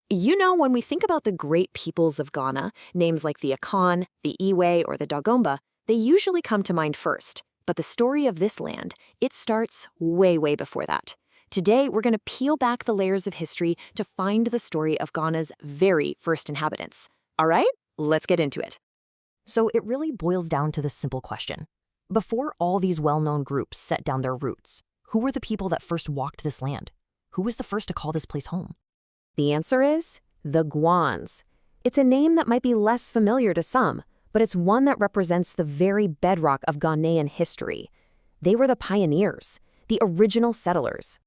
When we think about the great peoples of Ghana, names like the Akan, the Iwe, or the Dagomba, they usually come to mind first. But the story of this land, it starts way, way before that. Today, we're going to peel back the layers of history to find the story of Ghana's very first inhabitants. All right, let's get into it. So it really boils down to this simple question. Before all these well-known groups set down their roots, who were the people that first walked this land? Who was the first to call this place home? The answer is the GUANS. It's a name that might be less familiar to some, but it's one that represents the very bedrock of Ghanaian history. They were the pioneers, the original settlers.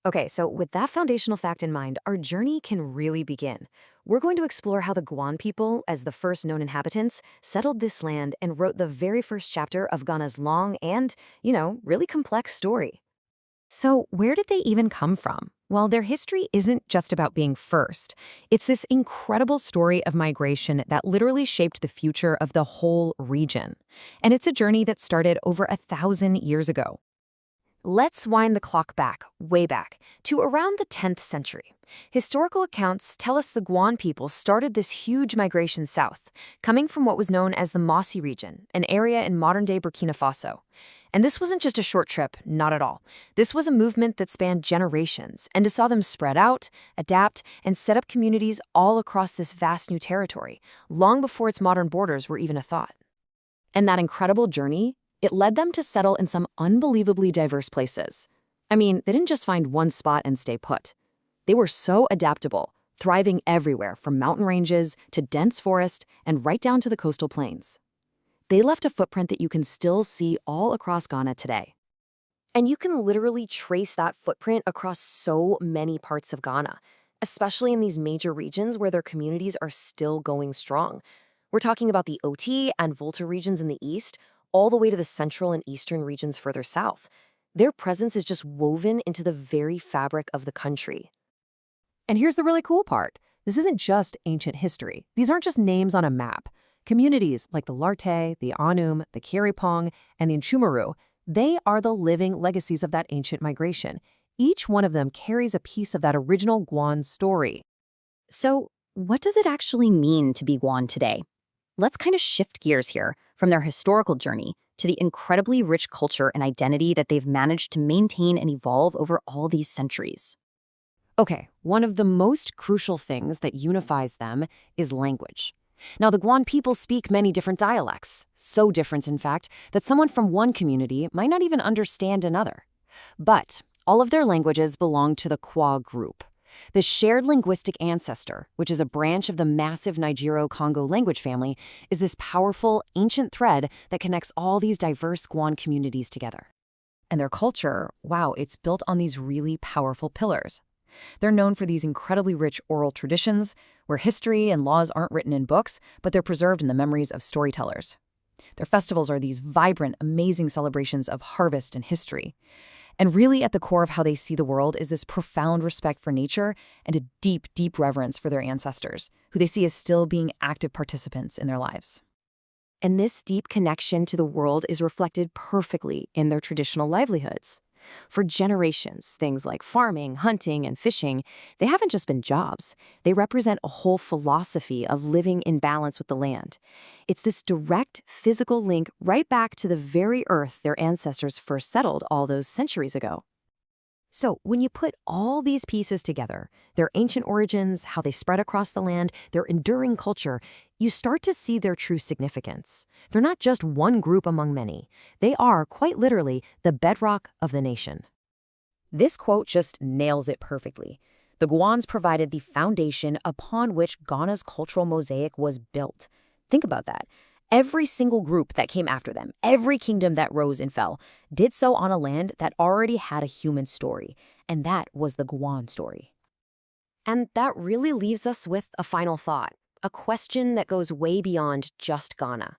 Okay, so with that foundational fact in mind, our journey can really begin. We're going to explore how the Guan people, as the first known inhabitants, settled this land and wrote the very first chapter of Ghana's long and, really complex story. So where did they even come from? Well, their history isn't just about being first. It's this incredible story of migration that literally shaped the future of the whole region. And it's a journey that started over 1,000 years ago. Let's wind the clock back, way back, to around the 10th century. Historical accounts tell us the Guan people started this huge migration south, coming from what was known as the Mossi region, an area in modern-day Burkina Faso. And this wasn't just a short trip, not at all. This was a movement that spanned generations, and saw them spread out, adapt, and set up communities all across this vast new territory, long before its modern borders were even a thought. And that incredible journey, it led them to settle in some unbelievably diverse places. I mean, they didn't just find one spot and stay put. They were so adaptable, thriving everywhere from mountain ranges to dense forest and right down to the coastal plains. They left a footprint that you can still see all across Ghana today. And you can literally trace that footprint across so many parts of Ghana, especially in these major regions where their communities are still going strong. We're talking about the Oti and Volta regions in the east, all the way to the central and eastern regions further south. Their presence is just woven into the very fabric of the country. And here's the really cool part. This isn't just ancient history. These aren't just names on a map. Communities like the Larte, the Anum, the Kiripong, and the Nchumaru, they are the living legacies of that ancient migration. Each one of them carries a piece of that original Guan story. So, what does it actually mean to be Guan today? Let's kind of shift gears here from their historical journey to the incredibly rich culture and identity that they've managed to maintain and evolve over all these centuries. Okay, one of the most crucial things that unifies them is language. Now, the Guan people speak many different dialects, so different, in fact, that someone from one community might not even understand another. But all of their languages belong to the Kwa group. The shared linguistic ancestor, which is a branch of the massive Nigero-Congo language family, is this powerful, ancient thread that connects all these diverse Guan communities together. And their culture, wow, it's built on these really powerful pillars. They're known for these incredibly rich oral traditions, where history and laws aren't written in books, but they're preserved in the memories of storytellers. Their festivals are these vibrant, amazing celebrations of harvest and history. And really at the core of how they see the world is this profound respect for nature and a deep, deep reverence for their ancestors, who they see as still being active participants in their lives. And this deep connection to the world is reflected perfectly in their traditional livelihoods. For generations, things like farming, hunting, and fishing, they haven't just been jobs. They represent a whole philosophy of living in balance with the land. It's this direct physical link right back to the very earth their ancestors first settled all those centuries ago. So when you put all these pieces together, their ancient origins, how they spread across the land, their enduring culture, you start to see their true significance. They're not just one group among many. They are, quite literally, the bedrock of the nation. This quote just nails it perfectly. The Guans provided the foundation upon which Ghana's cultural mosaic was built. Think about that. Every single group that came after them, every kingdom that rose and fell, did so on a land that already had a human story, and that was the Guan story. And that really leaves us with a final thought, a question that goes way beyond just Ghana.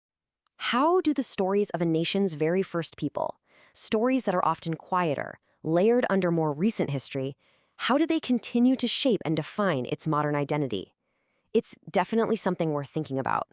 How do the stories of a nation's very first people, stories that are often quieter, layered under more recent history, how do they continue to shape and define its modern identity? It's definitely something worth thinking about.